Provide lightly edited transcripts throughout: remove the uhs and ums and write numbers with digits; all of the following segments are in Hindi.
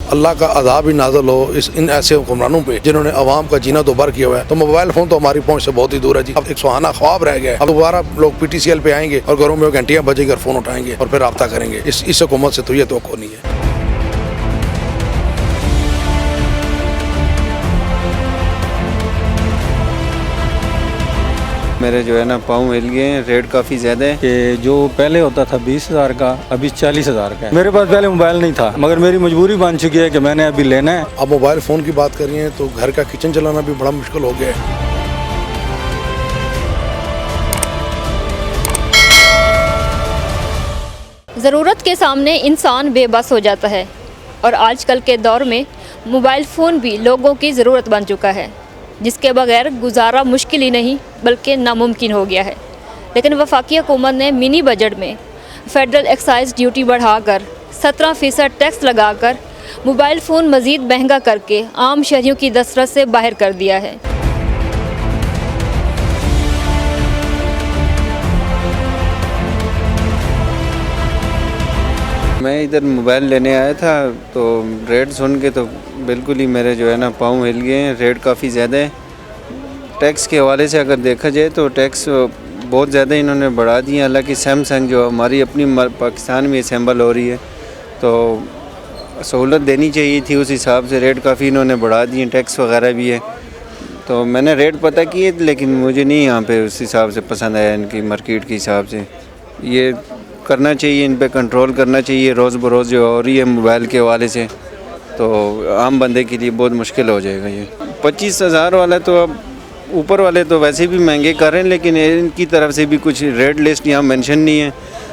अल्लाह का अज़ाब ही नाज़िल हो इन ऐसे हुक्मरानों पे जिन्होंने अवाम का जीना दोबार किया हुआ है। तो मोबाइल फ़ोन तो हमारी पहुंच से बहुत ही दूर है जी। अब एक सुहाना ख्वाब रह गया है। अब दोबारा लोग PTCL पे आएंगे और घरों में घंटियाँ बजेगी और फ़ोन उठाएंगे और फिर रब्ता करेंगे। इस हुकूमत से तो ये तो नहीं है। मेरे जो है ना पाँव हिल गए हैं, रेट काफ़ी ज़्यादा है कि जो पहले होता था 20,000 का अभी 40,000 का है। मेरे पास पहले मोबाइल नहीं था मगर मेरी मजबूरी बन चुकी है कि मैंने अभी लेना है। अब मोबाइल फ़ोन की बात करिए तो घर का किचन चलाना भी बड़ा मुश्किल हो गया है। ज़रूरत के सामने इंसान बेबस हो जाता है और आजकल के दौर में मोबाइल फ़ोन भी लोगों की ज़रूरत बन चुका है, जिसके बगैर गुजारा मुश्किल ही नहीं बल्कि नामुमकिन हो गया है। लेकिन वफाकी हुकूमत ने मिनी बजट में फेडरल एक्साइज ड्यूटी बढ़ाकर 17% टैक्स लगाकर मोबाइल फ़ोन मज़ीद महंगा करके आम शहरियों की दस्तरस से बाहर कर दिया है। मैं इधर मोबाइल लेने आया था तो रेट सुन के तो बिल्कुल ही मेरे जो है ना पाँव हिल गए हैं। रेट काफ़ी ज़्यादा है। टैक्स के हवाले से अगर देखा जाए तो टैक्स बहुत ज़्यादा इन्होंने बढ़ा दिए। हालांकि सैमसंग जो हमारी अपनी पाकिस्तान में असेंबल हो रही है तो सहूलत देनी चाहिए थी, उस हिसाब से रेट काफ़ी इन्होंने बढ़ा दिए। टैक्स वगैरह भी है तो मैंने रेट पता किए लेकिन मुझे नहीं यहाँ पे उस हिसाब से पसंद आया। इनकी मार्केट के हिसाब से ये करना चाहिए, इन पे कंट्रोल करना चाहिए। रोज़ बरोज़ जो हो रही है मोबाइल के हवाले से तो आम बंदे के लिए बहुत मुश्किल हो जाएगा। ये 25,000 वाला तो अब ऊपर वाले तो वैसे भी महंगे कर रहे हैं, लेकिन इनकी तरफ से भी कुछ रेट लिस्ट यहाँ मेंशन नहीं है।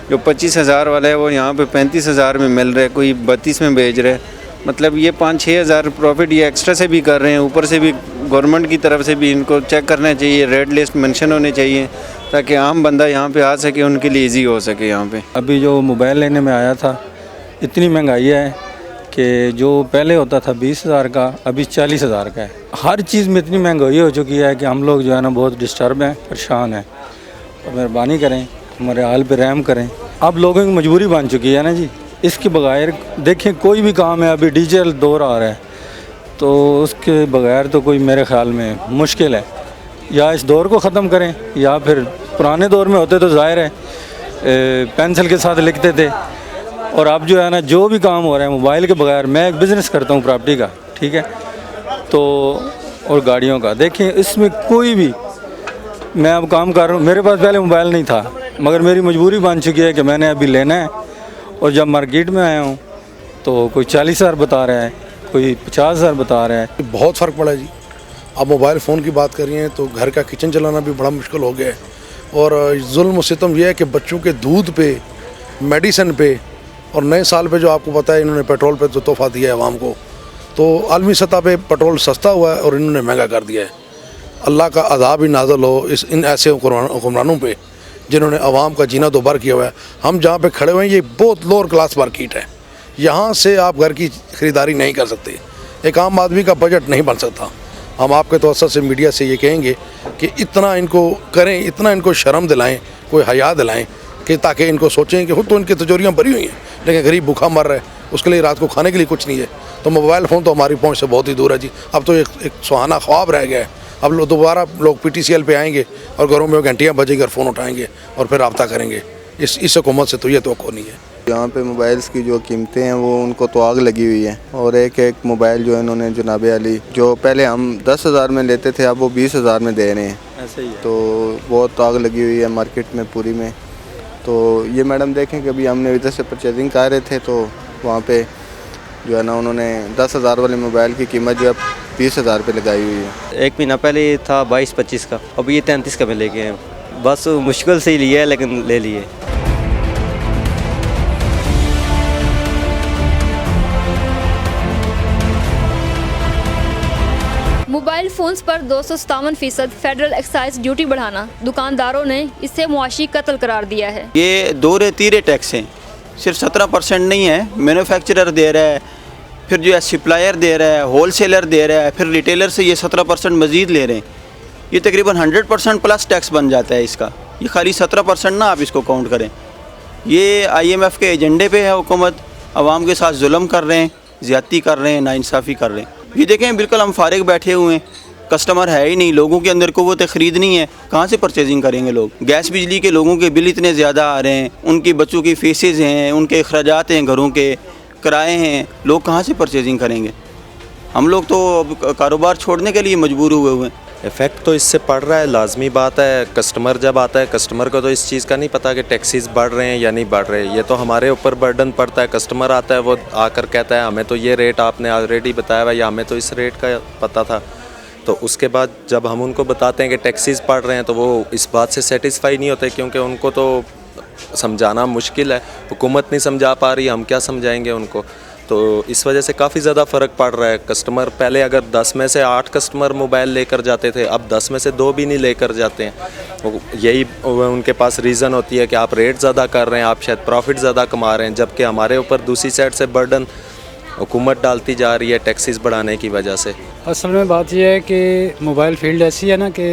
जो 25,000 वाला है वो यहाँ पे 35,000 में मिल रहा है, कोई 32 में बेच रहा है। मतलब ये 5-6 हज़ार प्रॉफिट ये एक्स्ट्रा से भी कर रहे हैं। ऊपर से भी गवर्नमेंट की तरफ से भी इनको चेक करना चाहिए, रेट लिस्ट मेंशन होने चाहिए ताकि आम बंदा यहाँ पे आ सके, उनके लिए इजी हो सके। यहाँ पे अभी जो मोबाइल लेने में आया था इतनी महंगाई है कि जो पहले होता था 20,000 का अभी 40,000 का है। हर चीज़ में इतनी महंगाई हो चुकी है कि हम लोग जो है ना बहुत डिस्टर्ब हैं, परेशान हैं। और मेहरबानी करें, हमारे हाल पे रहम करें। अब लोगों की मजबूरी बन चुकी है ना जी। इसके बगैर देखें कोई भी काम है, अभी डिजिटल दौर आ रहा है तो उसके बगैर तो कोई मेरे ख़्याल में मुश्किल है। या इस दौर को ख़त्म करें या फिर पुराने दौर में होते तो ज़ाहिर है पेंसिल के साथ लिखते थे। और अब जो है ना जो भी काम हो रहा है मोबाइल के बगैर। मैं एक बिज़नेस करता हूँ प्रॉपर्टी का, ठीक है, तो और गाड़ियों का। देखें इसमें कोई भी मैं अब काम कर रहा हूँ, मेरे पास पहले मोबाइल नहीं था मगर मेरी मजबूरी बन चुकी है कि मैंने अभी लेना है। और जब मार्केट में आया हूँ तो कोई 40,000 बता रहा है, कोई 50,000 बता रहा है। बहुत फ़र्क पड़ा है जी। अब मोबाइल फ़ोन की बात करिए तो घर का किचन चलाना भी बड़ा मुश्किल हो गया है। और जुल्म सितम यह है कि बच्चों के दूध पे, मेडिसिन पे और नए साल पे जो आपको पता है इन्होंने पेट्रोल पे तो तोहफ़ा दिया है आवाम को। तो आलमी सतह पे पेट्रोल सस्ता हुआ है और इन्होंने महंगा कर दिया है। अल्लाह का अज़ाब ही नाज़िल हो इन ऐसे हुक्मरानों पे जिन्होंने अवाम का जीना दोबार किया हुआ है। हम जहाँ पे खड़े हुए हैं ये बहुत लोअर क्लास मार्केट है। यहाँ से आप घर की ख़रीदारी नहीं कर सकते। एक आम आदमी का बजट नहीं बन सकता। हम आपके तवज्जो से मीडिया से ये कहेंगे कि इतना इनको करें, इतना इनको शर्म दिलाएं, कोई हया दिलाएं कि ताकि इनको सोचें कि खुद तो इनकी तिजोरियाँ भरी हुई हैं लेकिन गरीब भूखा मर रहा है, उसके लिए रात को खाने के लिए कुछ नहीं है। तो मोबाइल फ़ोन तो हमारी पहुंच से बहुत ही दूर है जी। अब तो एक सुहाना ख्वाब रह गया है। अब दोबारा लोग PTCL पे आएंगे और घरों में घंटियाँ बजेगी और फ़ोन उठाएंगे और फिर रब्ता करेंगे। इस हुकूमत से तो ये तो नहीं है। यहाँ पे मोबाइल्स की जो कीमतें हैं वो उनको तो आग लगी हुई है। और एक मोबाइल जो इन्होंने जनाब अली जो पहले हम 10,000 में लेते थे अब वो 20,000 में दे रहे हैं। ऐसे ही है। तो बहुत आग लगी हुई है मार्केट में पूरी में। तो ये मैडम देखें कि अभी हमने इधर से परचेजिंग कर रहे थे तो वहाँ पे जो है ना उन्होंने 10,000 वाले मोबाइल की कीमत जो है 20,000 पे लगाई हुई है। एक महीना पहले ये था 22-25 का, अब ये 33 का में लेके हैं। बस मुश्किल से ही लिया है लेकिन ले लिए। मोबाइल फ़ोन्स पर 257% फेडरल एक्साइज ड्यूटी बढ़ाना दुकानदारों ने इसे मुआशी कत्ल करार दिया है। ये दोहरे तीरे टैक्स हैं, सिर्फ 17% नहीं है। मैन्युफैक्चरर दे रहा है, फिर जो है सप्लायर दे रहा है, होलसेलर दे रहा है, फिर रिटेलर से ये 17% मज़ीद ले रहे हैं। ये तकरीबन 100% प्लस टैक्स बन जाता है इसका। ये खाली 17% ना आप इसको काउंट करें। ये IMF के एजेंडे पे है हुकूमत, आवाम के साथ जुल्म कर रहे हैं, ज़्यादती कर रहे हैं, नाइंसाफ़ी कर रहे हैं। ये देखें बिल्कुल हम फारिग बैठे हुए हैं, कस्टमर है ही नहीं, लोगों के अंदर क़ुव्वत ख़रीद नहीं है, कहाँ से परचेजिंग करेंगे लोग। गैस बिजली के लोगों के बिल इतने ज़्यादा आ रहे हैं, उनकी बच्चों की फ़ीसेज़ हैं, उनके अखराजात हैं, घरों के किराए हैं, लोग कहाँ से परचेजिंग करेंगे। हम लोग तो अब कारोबार छोड़ने के लिए मजबूर हुए हैं। इफ़ेक्ट तो इससे पड़ रहा है, लाजमी बात है। कस्टमर जब आता है, कस्टमर को तो इस चीज़ का नहीं पता कि टैक्सीज़ बढ़ रहे हैं या नहीं बढ़ रहे। ये तो हमारे ऊपर बर्डन पड़ता है। कस्टमर आता है, वो आकर कहता है हमें तो ये रेट आपने ऑलरेडी बताया हुआ या हमें तो इस रेट का पता था। तो उसके बाद जब हम उनको बताते हैं कि टैक्सीज़ बढ़ रहे हैं तो वो इस बात से सेटिस्फाई नहीं होते, क्योंकि उनको तो समझाना मुश्किल है। हुकूमत नहीं समझा पा रही, हम क्या समझाएंगे उनको। तो इस वजह से काफ़ी ज़्यादा फ़र्क पड़ रहा है। कस्टमर पहले अगर 10 में से 8 कस्टमर मोबाइल लेकर जाते थे, अब 10 में से 2 भी नहीं लेकर जाते हैं। यही उनके पास रीज़न होती है कि आप रेट ज़्यादा कर रहे हैं, आप शायद प्रॉफिट ज़्यादा कमा रहे हैं, जबकि हमारे ऊपर दूसरी साइड से बर्डन हुकूमत डालती जा रही है टैक्सीज़ बढ़ाने की वजह से। असल में बात यह है कि मोबाइल फील्ड ऐसी है ना कि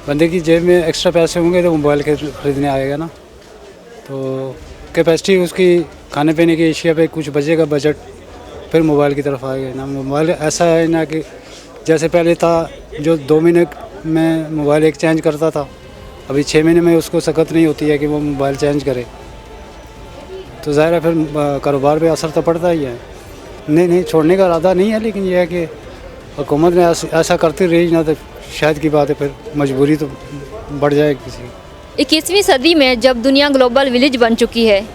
बंदे की जेब में एक्स्ट्रा पैसे होंगे तो मोबाइल के ख़रीदने आएगा ना, तो कैपेसिटी उसकी खाने पीने की एशिया पे कुछ बचेगा बजट, फिर मोबाइल की तरफ आएगा ना। मोबाइल ऐसा है ना कि जैसे पहले था जो 2 महीने में मोबाइल एक चेंज करता था, अभी 6 महीने में उसको सकत नहीं होती है कि वो मोबाइल चेंज करे, तो ज़ाहिर है फिर कारोबार पे असर तो पड़ता ही है। नहीं छोड़ने का इरादा नहीं है, लेकिन यह है कि हुकूमत ने ऐसा करती रही ना तो शायद की बात है फिर मजबूरी तो बढ़ जाए किसी की। 21वीं सदी में जब दुनिया ग्लोबल विलेज बन चुकी है,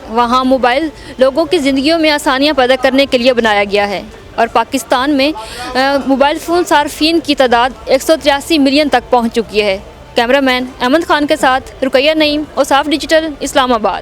वहाँ मोबाइल लोगों की ज़िंदगियों में आसानियाँ पैदा करने के लिए बनाया गया है और पाकिस्तान में मोबाइल फ़ोन सार्फिन की तादाद 183 मिलियन तक पहुँच चुकी है। कैमरामैन अहमद खान के साथ रुकैया नईम, औसाफ डिजिटल, इस्लामाबाद।